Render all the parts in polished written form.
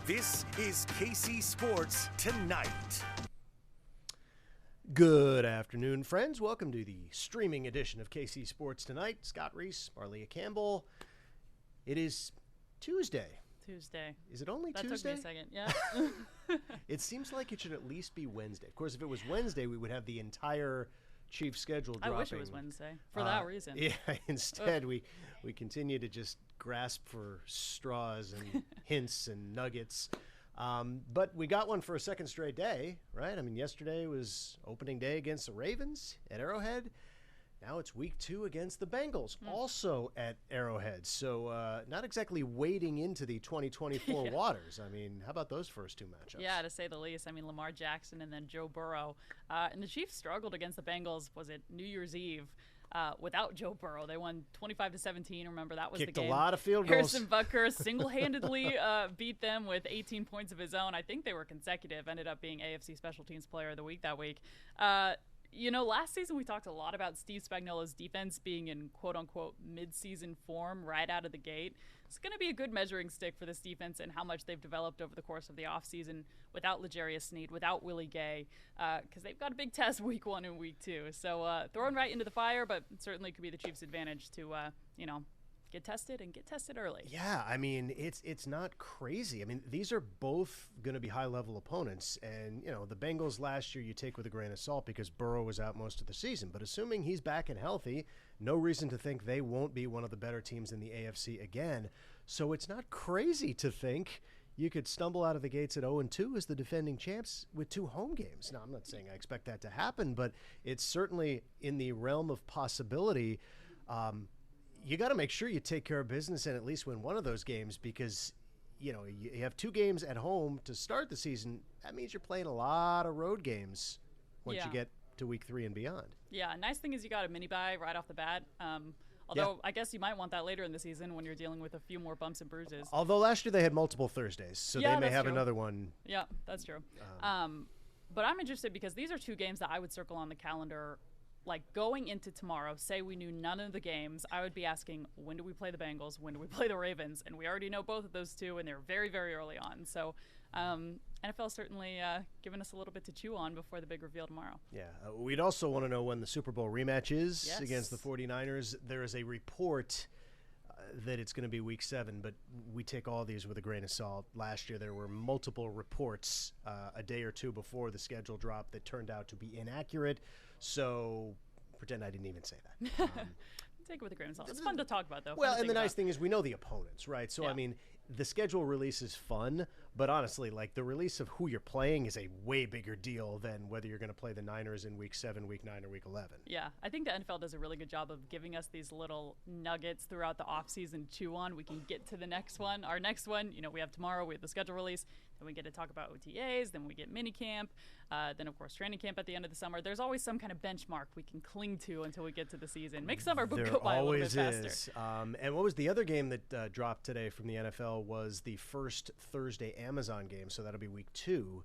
This is KC Sports Tonight. Good afternoon, friends. Welcome to the streaming edition of KC Sports Tonight. Scott Reiss, Marleah Campbell. It is Tuesday. Is it only Tuesday? That took me a second, yeah. It seems like it should at least be Wednesday. Of course, if it was Wednesday, we would have the entire Chiefs schedule dropping. I wish it was Wednesday for that reason. Yeah, instead we continue to just grasp for straws and hints and nuggets. But we got one for a second straight day, right? I mean, yesterday was opening day against the Ravens at Arrowhead. Now it's week 2 against the Bengals, also at Arrowhead. So not exactly wading into the 2024 waters. I mean, how about those first two matchups? Yeah, to say the least. I mean, Lamar Jackson and then Joe Burrow. And the Chiefs struggled against the Bengals, was it New Year's Eve, without Joe Burrow. They won 25-17. Remember, that was the game. Kicked a lot of field goals. Harrison Butker single-handedly beat them with 18 points of his own. I think they were consecutive. Ended up being AFC Special Teams Player of the Week that week. You know, last season we talked a lot about Steve Spagnuolo's defense being in quote-unquote mid-season form right out of the gate. It's going to be a good measuring stick for this defense and how much they've developed over the course of the offseason without L'Jarius Sneed, without Willie Gay, because they've got a big test week 1 and week 2. So thrown right into the fire, but it certainly could be the Chiefs' advantage to, get tested and get tested early. Yeah, I mean, it's not crazy. I mean, these are both going to be high-level opponents. And, you know, the Bengals last year you take with a grain of salt because Burrow was out most of the season. But assuming he's back and healthy, no reason to think they won't be one of the better teams in the AFC again. So it's not crazy to think you could stumble out of the gates at 0-2 as the defending champs with 2 home games. Now, I'm not saying I expect that to happen, but it's certainly in the realm of possibility. You got to make sure you take care of business and at least win one of those games because, you know, you have 2 games at home to start the season. That means you're playing a lot of road games once you get to week 3 and beyond. Yeah, nice thing is you got a mini bye right off the bat. Although I guess you might want that later in the season when you're dealing with a few more bumps and bruises. Although last year they had multiple Thursdays, so they may have another one. Yeah, that's true. But I'm interested because these are 2 games that I would circle on the calendar. Like, going into tomorrow, say we knew none of the games, I would be asking, when do we play the Bengals? When do we play the Ravens? And we already know both of those 2, and they're very, very early on. So NFL certainly giving us a little bit to chew on before the big reveal tomorrow. Yeah. We'd also want to know when the Super Bowl rematch is against the 49ers. There is a report that it's going to be week 7, but we take all these with a grain of salt. Last year there were multiple reports a day or 2 before the schedule dropped that turned out to be inaccurate. So pretend I didn't even say that. Take it with a grain of salt. It's fun to talk about, though. Well, and the nice thing is we know the opponents, right? So, I mean, the schedule release is fun, but honestly, like, the release of who you're playing is a way bigger deal than whether you're going to play the Niners in week 7, week 9, or week 11. Yeah, I think the NFL does a really good job of giving us these little nuggets throughout the offseason to chew on. We can get to the next one. Our next one, you know, we have tomorrow, we have the schedule release, then we get to talk about OTAs, then we get minicamp, then, of course, training camp at the end of the summer. There's always some kind of benchmark we can cling to until we get to the season. Make summer go by a little bit faster. And what was the other game that dropped today from the NFL was the first Thursday Amazon game, so that'll be week 2,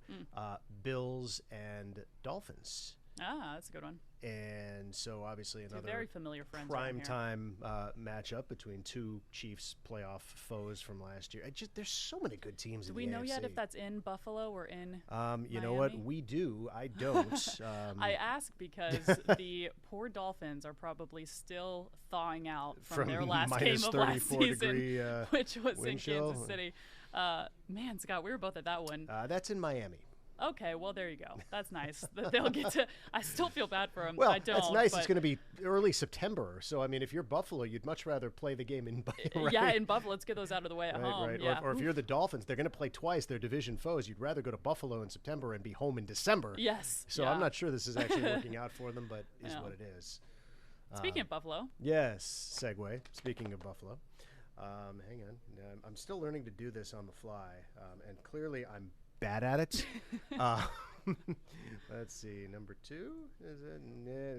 Bills and Dolphins. Ah, that's a good one. And so obviously another very familiar friends prime time matchup between 2 Chiefs playoff foes from last year. There's so many good teams in the AFC. Do we know yet if that's in Buffalo or in Miami? You know what? We do. I don't. I ask because the poor Dolphins are probably still thawing out from their last game of last season, which was in Kansas City. Man, Scott, we were both at that one. That's in Miami. Okay, well, there you go. That's nice. They'll get to. I still feel bad for them. Well, I don't. That's nice. It's going to be early September. So, I mean, if you're Buffalo, you'd much rather play the game in right? Yeah, in Buffalo. Let's get those out of the way at home. Right. Yeah. Or if you're the Dolphins, they're going to play twice. They're division foes. You'd rather go to Buffalo in September and be home in December. Yes. So I'm not sure this is actually working out for them, but is what it is. Speaking of Buffalo. Yes, segue. Speaking of Buffalo. Hang on. I'm still learning to do this on the fly, and clearly I'm bad at it. Let's see. Number 2 is it?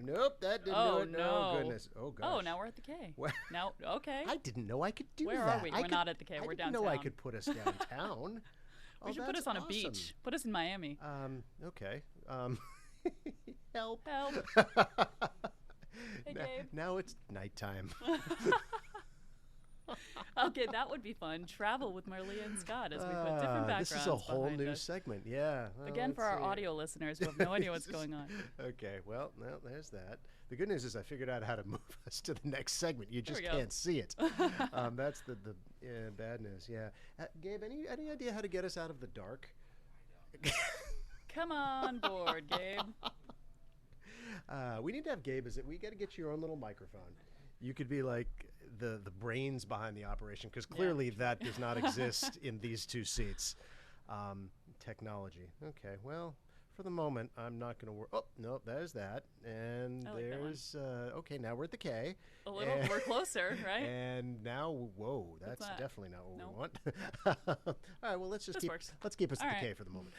Nope, that didn't do it. No. Oh goodness. Oh gosh. Oh, now we're at the K. Now, okay. I didn't know I could do that. Where are we? We're not at the K. We're downtown. I didn't know I could put us downtown. We should put us on a beach. Put us in Miami. Okay. Help. Hey, Gabe. Now it's nighttime. Okay, that would be fun. Travel with Marleah and Scott as we put different backgrounds. This is a whole behind new us. segment. Yeah. Well, Again, for our let's see. audio listeners who have no idea what's going on. Okay. Well, there's that. The good news is I figured out how to move us to the next segment. You just we go. can't see it. That's the bad news. Yeah. Gabe, any idea how to get us out of the dark? Come on board, Gabe. We need to have Gabe. We got to get you your own little microphone. You could be like the brains behind the operation, because clearly that does not exist in these two seats. Technology. Okay. Well, for the moment, I'm not going to work. Oh, no, there's that. And I like that there's, okay, now we're at the K. A little, we're closer, right? And now, whoa, that's that? definitely not what Nope. we want. All right, well, let's This works. keep us All at right. the K for the moment.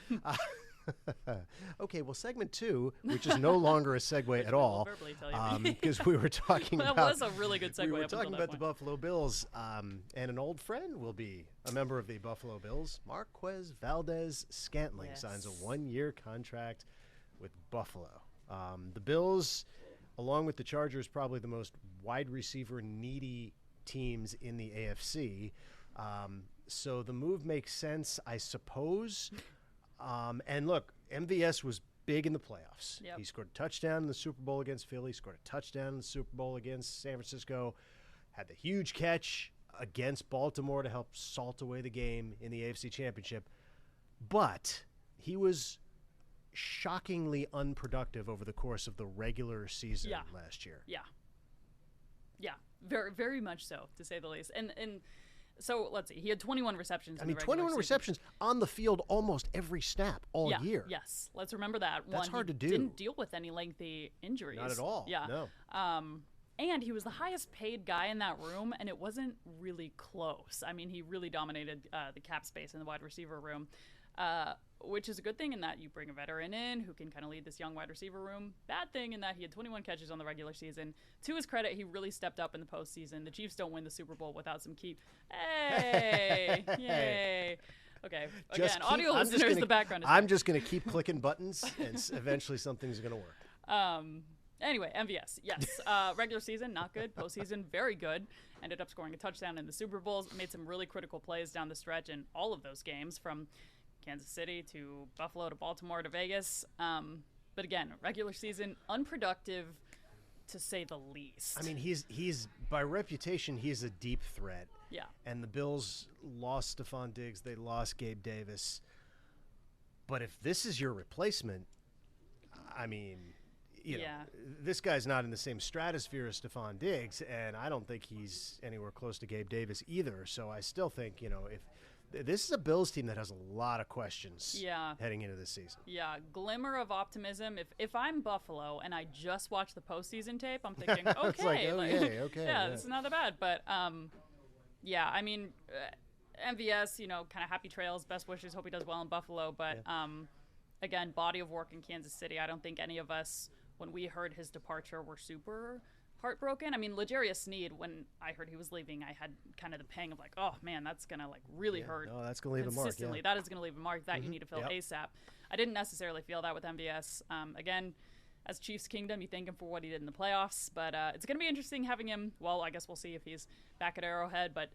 Okay, well, segment 2, which is no longer a segue at all, verbally tell you. because we were talking That about. was a really good segue. We were up until talking that about the point. Buffalo Bills, and an old friend will be a member of the Buffalo Bills. Marquez Valdez-Scantling signs a Yes. 1-year contract with Buffalo. The Bills, along with the Chargers, probably the most wide receiver needy teams in the AFC. So the move makes sense, I suppose. And look, MVS was big in the playoffs. Yep. He scored a touchdown in the Super Bowl against Philly, scored a touchdown in the Super Bowl against San Francisco, had the huge catch against Baltimore to help salt away the game in the AFC Championship. But he was shockingly unproductive over the course of the regular season last year. Yeah, very, very much so, to say the least. And so let's see, he had 21 receptions. I in mean, the regular 21 season. receptions on the field almost every snap all year. Yes, let's remember that. That's hard he to do. Didn't deal with any lengthy injuries. Not at all. Yeah. No. And he was the highest paid guy in that room, and it wasn't really close. I mean, he really dominated the cap space in the wide receiver room, which is a good thing in that you bring a veteran in who can kind of lead this young wide receiver room. Bad thing in that he had 21 catches on the regular season. To his credit, he really stepped up in the postseason. The Chiefs don't win the Super Bowl without some key. Hey! Yay! Okay, again, audio listeners, the background is I'm just going to keep clicking buttons, and eventually something's going to work. Anyway, MVS, yes. Regular season, not good. Postseason, very good. Ended up scoring a touchdown in the Super Bowls. Made some really critical plays down the stretch in all of those games, from Kansas City to Buffalo to Baltimore to Vegas. But again, regular season, unproductive, to say the least. I mean, he's by reputation, he's a deep threat. Yeah. And the Bills lost Stephon Diggs. They lost Gabe Davis. But if this is your replacement, I mean, you know, this guy's not in the same stratosphere as Stephon Diggs, and I don't think he's anywhere close to Gabe Davis either. So I still think, you know, if this is a Bills team that has a lot of questions heading into this season. Yeah, glimmer of optimism. If I'm Buffalo and I just watched the postseason tape, I'm thinking, okay, okay. Yeah, this is not that bad. But yeah, I mean, MVS, you know, kind of happy trails, best wishes, hope he does well in Buffalo. But again, body of work in Kansas City. I don't think any of us, when we heard his departure, were super heartbroken. I mean, L'Jarius Sneed, when I heard he was leaving, I had kind of the pang of like, oh man, that's gonna like really hurt. No, that's gonna leave a mark. Consistently, that is gonna leave a mark that you need to fill ASAP. I didn't necessarily feel that with MVS. Again, as Chiefs Kingdom, you thank him for what he did in the playoffs, but it's gonna be interesting having him. Well, I guess we'll see if he's back at Arrowhead, but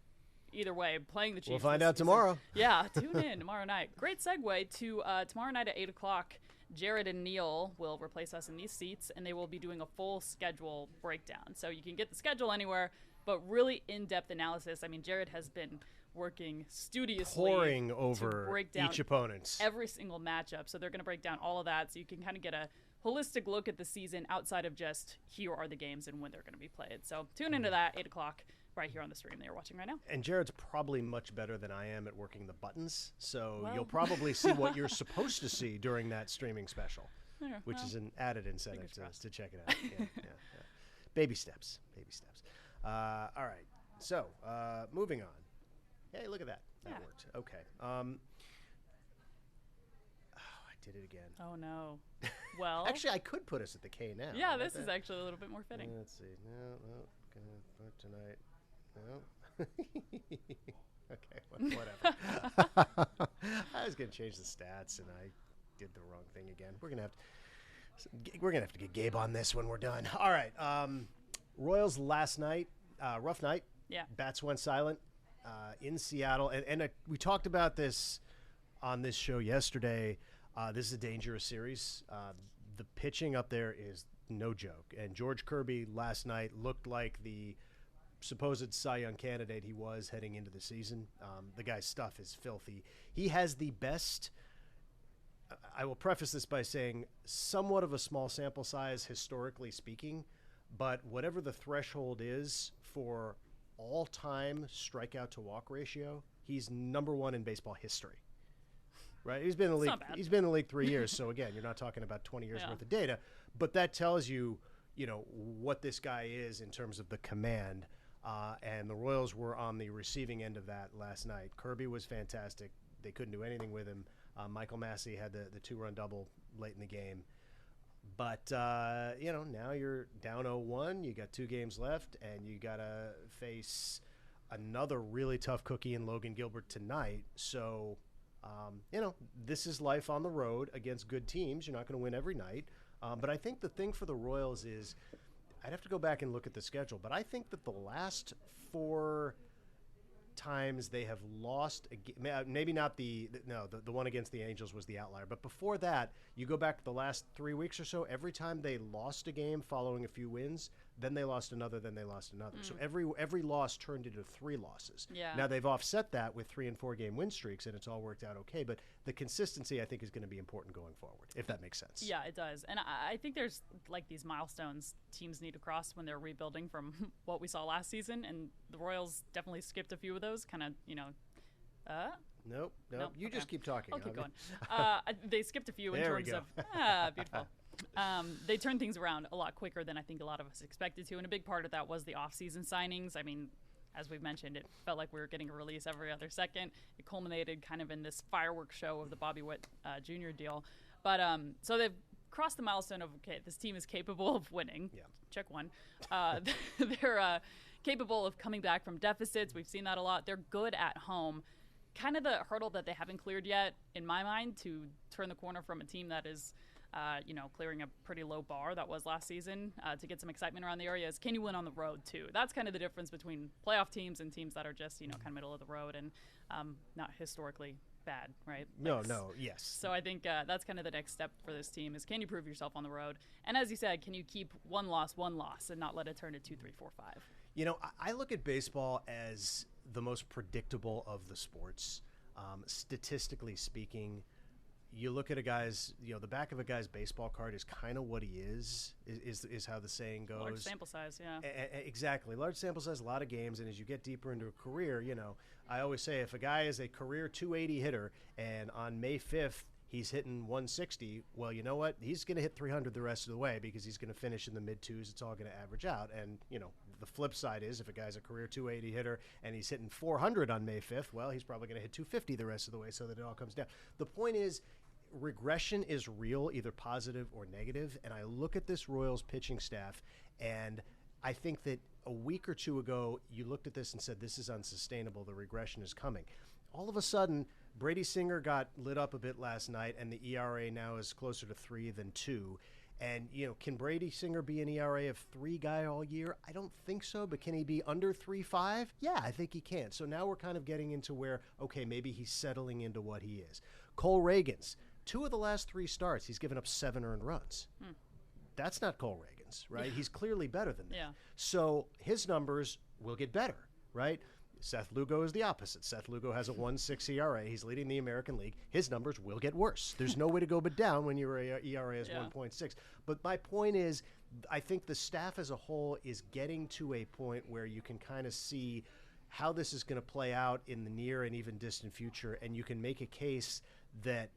either way, playing the Chiefs. We'll find out tomorrow. Yeah, tune in tomorrow night. Great segue to tomorrow night at 8 o'clock. Jared and Neil will replace us in these seats, and they will be doing a full schedule breakdown. So you can get the schedule anywhere, but really in-depth analysis. I mean, Jared has been working studiously, poring over to break down each opponent, every single matchup. So they're going to break down all of that, so you can kind of get a holistic look at the season outside of just here are the games and when they're going to be played. So tune into that 8 o'clock. Right here on the stream that you're watching right now. And Jared's probably much better than I am at working the buttons, so you'll probably see what you're supposed to see during that streaming special, which is an added incentive to check it out. Yeah. Baby steps. All right, so moving on. Hey, look at that. That worked. Okay. I did it again. Oh, no. Well. Actually, I could put us at the K now. Yeah, this is actually a little bit more fitting. Let's see. No, gonna vote tonight. No. Okay, whatever. I was gonna change the stats, and I did the wrong thing again. We're gonna have to get Gabe on this when we're done. All right. Royals last night, rough night Yeah. Bats went silent in Seattle. And we talked about this on this show yesterday. This is a dangerous series. The pitching up there is no joke. And George Kirby last night looked like the supposed Cy Young candidate he was heading into the season. The guy's stuff is filthy. He has the best. I will preface this by saying somewhat of a small sample size historically speaking, but whatever the threshold is for all-time strikeout to walk ratio, he's number one in baseball history. Right? He's been in the league. He's been in the league 3 years, so again, you're not talking about 20 years worth of data, but that tells you, what this guy is in terms of the command. And the Royals were on the receiving end of that last night. Kirby was fantastic. They couldn't do anything with him. Michael Massey had the 2-run double late in the game. But, now you're down 0-1. You got 2 games left, and you got to face another really tough cookie in Logan Gilbert tonight. So, this is life on the road against good teams. You're not going to win every night. But I think the thing for the Royals is I'd have to go back and look at the schedule, but I think that the last 4 times they have lost, maybe not the one against the Angels was the outlier, but before that, you go back to the last 3 weeks or so, every time they lost a game following a few wins, then they lost another, then they lost another. So every loss turned into 3 losses. Yeah. Now they've offset that with 3 and 4 game win streaks, and it's all worked out okay, but the consistency I think is going to be important going forward, if that makes sense. Yeah, it does. And I think there's like these milestones teams need to cross when they're rebuilding from what we saw last season, and the Royals definitely skipped a few of those, kind of, Nope. You just keep talking. I'll keep going. They skipped a few in There terms of beautiful. They turned things around a lot quicker than I think a lot of us expected to, and a big part of that was the off-season signings. I mean, as we've mentioned, it felt like we were getting a release every other second. It culminated kind of in this fireworks show of the Bobby Witt Jr. deal. But so they've crossed the milestone of, okay, this team is capable of winning. Yeah. Check one. They're capable of coming back from deficits. We've seen that a lot. They're good at home. Kind of the hurdle that they haven't cleared yet, in my mind, to turn the corner from a team that is clearing a pretty low bar that was last season to get some excitement around the area is, can you win on the road too? That's kind of the difference between playoff teams and teams that are just, kind of middle of the road and not historically bad, right? Yes. So I think that's kind of the next step for this team is, can you prove yourself on the road? And as you said, can you keep one loss and not let it turn to 2, 3, 4, 5? I look at baseball as the most predictable of the sports. Statistically speaking, you look at a guy's, the back of a guy's baseball card is kind of what he is how the saying goes. Large sample size, yeah. Exactly. Large sample size, a lot of games, and as you get deeper into a career, I always say if a guy is a career 280 hitter and on May 5th he's hitting 160, well, you know what? He's going to hit 300 the rest of the way because he's going to finish in the mid-2s. It's all going to average out. And, the flip side is if a guy's a career 280 hitter and he's hitting 400 on May 5th, well, he's probably going to hit 250 the rest of the way so that it all comes down. The point is, regression is real, either positive or negative. And I look at this Royals pitching staff, and I think that a week or two ago, you looked at this and said, this is unsustainable. The regression is coming. All of a sudden, Brady Singer got lit up a bit last night, and the ERA now is closer to 3 than 2. And, can Brady Singer be an ERA of 3 guy all year? I don't think so, but can he be under 3.5? Yeah, I think he can. So now we're kind of getting into where, okay, maybe he's settling into what he is. Cole Reagans, 2 of the last 3 starts, he's given up 7 earned runs. That's not Cole Reagans, right? He's clearly better than that. Yeah. So his numbers will get better, right? Seth Lugo is the opposite. Seth Lugo has a 1.6 ERA. He's leading the American League. His numbers will get worse. There's no way to go but down when your ERA is 1.6. But my point is, I think the staff as a whole is getting to a point where you can kind of see how this is going to play out in the near and even distant future, and you can make a case that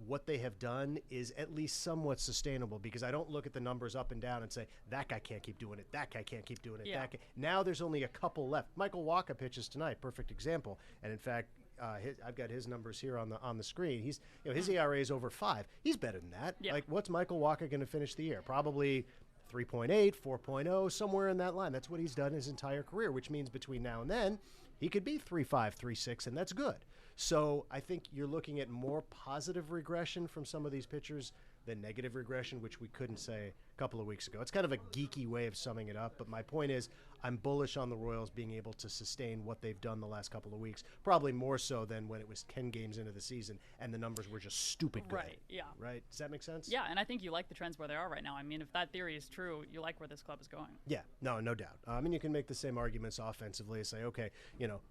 what they have done is at least somewhat sustainable, because I don't look at the numbers up and down and say, that guy can't keep doing it, that guy can't keep doing it, that guy. Now there's only a couple left. Michael Wacha pitches tonight, perfect example. And in fact, I've got his numbers here on the screen. He's his ERA is over 5. He's better than that. Yeah. Like, what's Michael Wacha going to finish the year? Probably 3.8, 4.0, somewhere in that line. That's what he's done his entire career, which means between now and then, he could be 3.5, 3.6, and that's good. So I think you're looking at more positive regression from some of these pitchers than negative regression, which we couldn't say a couple of weeks ago. It's kind of a geeky way of summing it up, but my point is, I'm bullish on the Royals being able to sustain what they've done the last couple of weeks, probably more so than when it was 10 games into the season and the numbers were just stupid good. Right, yeah. Right? Does that make sense? Yeah, and I think you like the trends where they are right now. I mean, if that theory is true, you like where this club is going. Yeah, no doubt. I mean, you can make the same arguments offensively. Say, okay,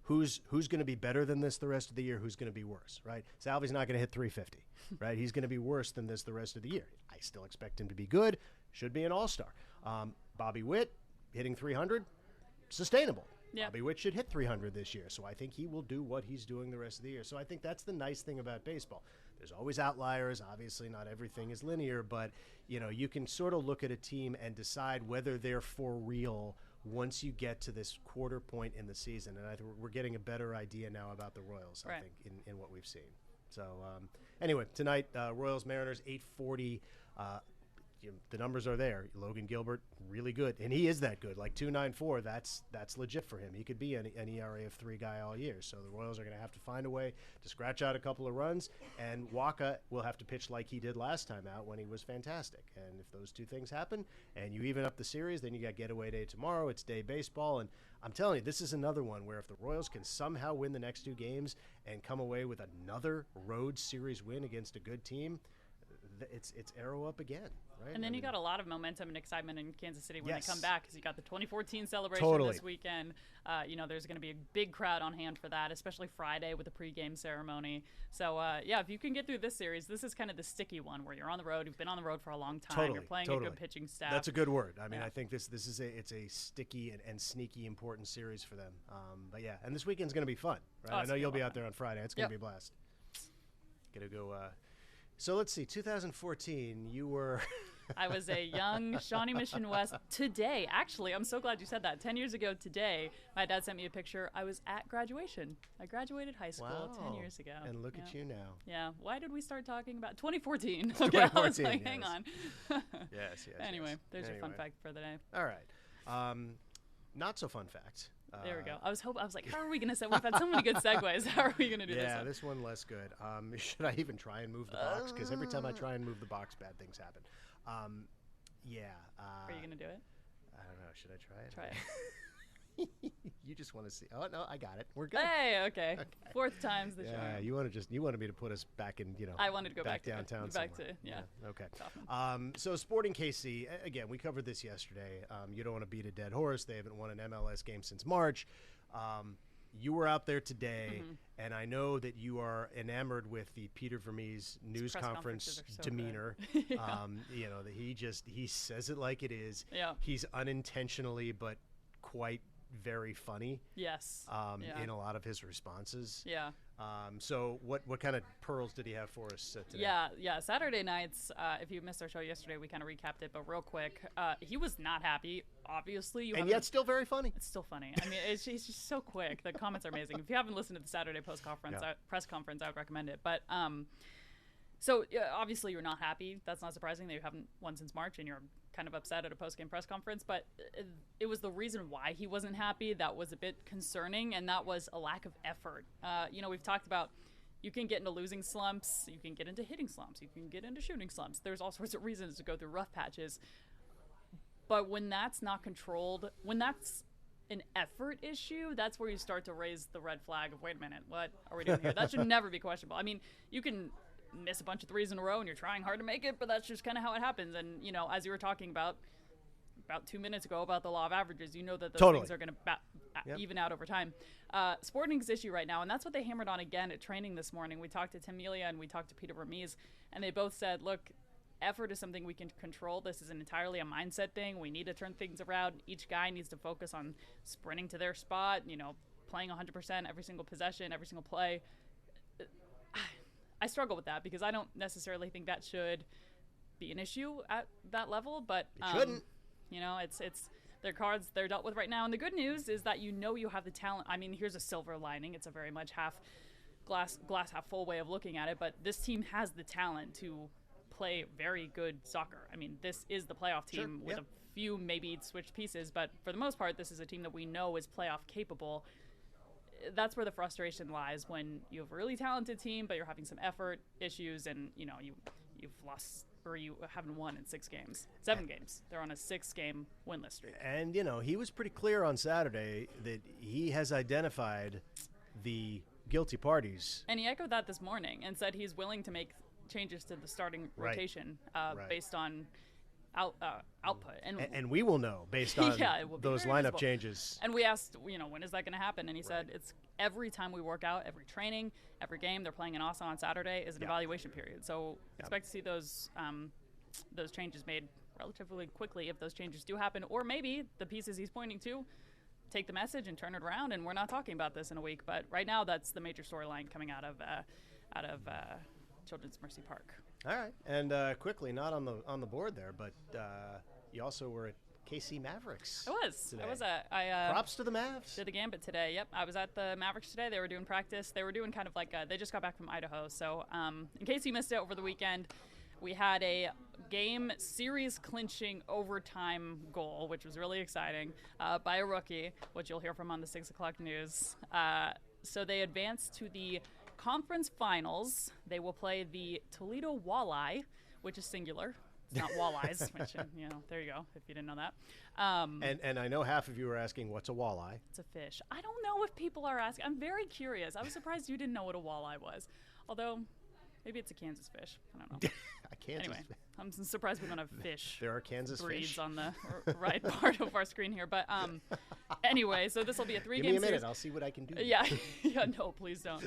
who's going to be better than this the rest of the year? Who's going to be worse, right? Salvi's not going to hit 350, right? He's going to be worse than this the rest of the year. I still expect him to be good. Should be an all-star. Bobby Witt hitting 300, sustainable. Yeah. Bobby Witt should hit 300 this year, so I think he will do what he's doing the rest of the year. So I think that's the nice thing about baseball. There's always outliers. Obviously, not everything is linear, but you can sort of look at a team and decide whether they're for real once you get to this quarter point in the season. And I think we're getting a better idea now about the Royals, right. I think, in what we've seen. So anyway, tonight, Royals-Mariners, 8:40. The numbers are there. Logan Gilbert, really good. And he is that good. Like 2.94, that's legit for him. He could be an ERA of 3 guy all year. So the Royals are going to have to find a way to scratch out a couple of runs. And Waka will have to pitch like he did last time out when he was fantastic. And if those two things happen and you even up the series, then you got getaway day tomorrow. It's day baseball. And I'm telling you, this is another one where if the Royals can somehow win the next 2 games and come away with another road series win against a good team, it's arrow up again, right? And then you got a lot of momentum and excitement in Kansas City when Yes. they come back, because you got the 2014 celebration Totally. this weekend. There's going to be a big crowd on hand for that, especially Friday with the pregame ceremony. So, if you can get through this series, this is kind of the sticky one where you're on the road. You've been on the road for a long time. You're playing a good pitching staff. That's a good word. I mean, Yeah. I think it's a sticky and sneaky important series for them. But yeah, and this weekend's going to be fun, right? Oh, I it's know gonna you'll be be a lot out there on Friday. It's going to be a blast. Gonna go. So let's see. 2014, you were. I was a young Shawnee Mission West today. Actually, I'm so glad you said that. 10 years ago today, my dad sent me a picture. I was at graduation. I graduated high school 10 years ago. And look at you now. Yeah. Why did we start talking about 2014? Okay, I was like, hang on. Yes. Anyway, there's your fun fact for the day. All right. Not so fun fact. There we go. I was like, how are we going to say? We've had so many good segues. How are we going to do this? Yeah, this one less good. Should I even try and move the box? Because every time I try and move the box, bad things happen. Are you going to do it? I don't know. Should I try it? Try it. You just want to see. Oh no, I got it. We're good. Hey, okay. 4th time's the charm. Yeah, you wanted me to put us back in, I wanted to go back downtown. Back somewhere. to yeah. Okay. Kaufman. So Sporting KC again. We covered this yesterday. You don't want to beat a dead horse. They haven't won an MLS game since March. You were out there today, and I know that you are enamored with the Peter Vermees news conference so demeanor. Yeah. That he says it like it is. Yeah. He's unintentionally but quite very funny. Yes. In a lot of his responses. Yeah. So what kind of pearls did he have for us today? Yeah. Saturday nights, if you missed our show yesterday, we kind of recapped it, but real quick, he was not happy. Obviously, and yet still very funny. It's still funny. I mean, he's just so quick. The comments are amazing. If you haven't listened to the Saturday press conference, I would recommend it. But so obviously you're not happy. That's not surprising that you haven't won since March, and you're kind of upset at a post-game press conference. But it was the reason why he wasn't happy that was a bit concerning, and that was a lack of effort. We've talked about you can get into losing slumps, you can get into hitting slumps, you can get into shooting slumps. There's all sorts of reasons to go through rough patches. But when that's not controlled, when that's an effort issue, that's where you start to raise the red flag of, wait a minute, what are we doing here? That should never be questionable. I mean, you can miss a bunch of threes in a row and you're trying hard to make it, but that's just kind of how it happens. And, as you were talking about 2 minutes ago about the law of averages, you know that those things are going to even out over time. Sporting's issue right now, and that's what they hammered on again at training this morning. We talked to Tim Melia and we talked to Peter Vermees, and they both said, look, effort is something we can control. This is entirely a mindset thing. We need to turn things around. Each guy needs to focus on sprinting to their spot, playing 100% every single possession, every single play. I struggle with that because I don't necessarily think that should be an issue at that level, but it shouldn't. It's their cards they're dealt with right now. And the good news is that you have the talent. I mean, here's a silver lining. It's a very much glass half full way of looking at it, but this team has the talent to play very good soccer. I mean, this is the playoff team with a few maybe switched pieces, but for the most part, this is a team that we know is playoff capable. That's where the frustration lies when you have a really talented team, but you're having some effort issues, and you you've lost or you haven't won in 6 games, 7 games. They're on a 6-game winless streak. And, you know, he was pretty clear on Saturday that he has identified the guilty parties. And he echoed that this morning and said he's willing to make changes to the starting rotation based on output. And we will know based on those lineup visible. changes. And we asked, you know, when is that going to happen? And he said it's every time we work out, every training, every game. They're playing in Austin on Saturday is an evaluation period. So expect to see those changes made relatively quickly if those changes do happen. Or maybe the pieces he's pointing to take the message and turn it around. And we're not talking about this in a week. But right now, that's the major storyline coming out of Children's Mercy Park. All right, and quickly, not on the board there, but you also were at KC Mavericks. I was. Today. I props to the Mavs. Did the Gambit today. Yep, I was at the Mavericks today. They were doing practice. They were doing kind of like they just got back from Idaho. So in case you missed it over the weekend, we had a game series clinching overtime goal, which was really exciting, by a rookie, which you'll hear from on the 6 o'clock news. So they advanced to the conference finals. They will play the Toledo Walleye, which is singular. It's not walleyes, which, you know, there you go, if you didn't know that. And I know half of you were asking, what's a walleye? It's a fish. I don't know if people are asking. I'm very curious. I was surprised you didn't know what a walleye was. Although, maybe it's a Kansas fish. I don't know. Anyway, I'm surprised we don't have fish. There are Kansas breeds fish on the right part of our screen here. But anyway, so this will be a 3-game series. Give me a minute. I'll see what I can do. Yeah. No, please don't.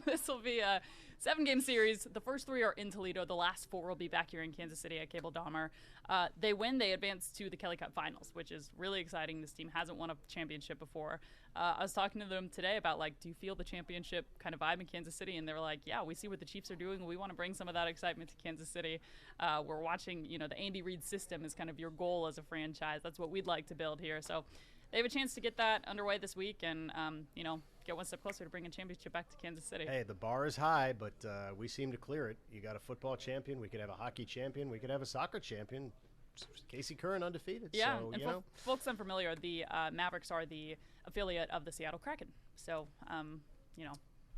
This will be a 7-game series. The first 3 are in Toledo. The last 4 will be back here in Kansas City at Campbell Dahmer. They win, they advance to the Kelly Cup Finals, which is really exciting. This team hasn't won a championship before. I was talking to them today about, like, do you feel the championship kind of vibe in Kansas City? And they were like, yeah, we see what the Chiefs are doing. We want to bring some of that excitement to Kansas City. We're watching, you know, the Andy Reid system is kind of your goal as a franchise. That's what we'd like to build here. So they have a chance to get that underway this week and, you know, get one step closer to bringing a championship back to Kansas City. Hey, the bar is high, but we seem to clear it. You got a football champion. We could have a hockey champion. We could have a soccer champion. Casey Curran undefeated. Yeah, so, and you know. Folks unfamiliar, the Mavericks are the affiliate of the Seattle Kraken. So, you know.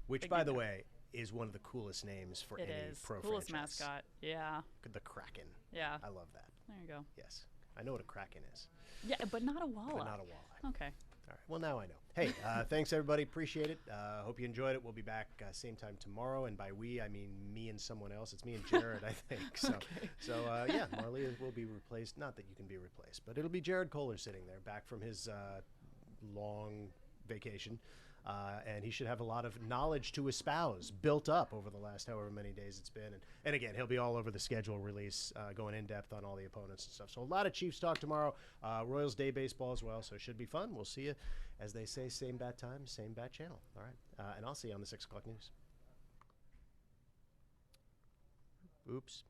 Which, by the way, is one of the coolest names for any pro coolest franchise. Mascot. Yeah. The Kraken. Yeah. I love that. There you go. Yes. I know what a Kraken is. Yeah, but not a walleye. But not a walleye. Okay. All right. Well, now I know. Hey, thanks, everybody. Appreciate it. Hope you enjoyed it. We'll be back same time tomorrow. And by we, I mean me and someone else. It's me and Jared, I think. So, yeah, Marleah will be replaced. Not that you can be replaced, but it'll be Jared Kohler sitting there, back from his long vacation. And he should have a lot of knowledge to espouse, built up over the last however many days it's been. And again, he'll be all over the schedule release, going in depth on all the opponents and stuff. So a lot of Chiefs talk tomorrow. Royals Day baseball as well, so it should be fun. We'll see you, as they say, same bat time, same bat channel. All right, and I'll see you on the 6 o'clock news. Oops.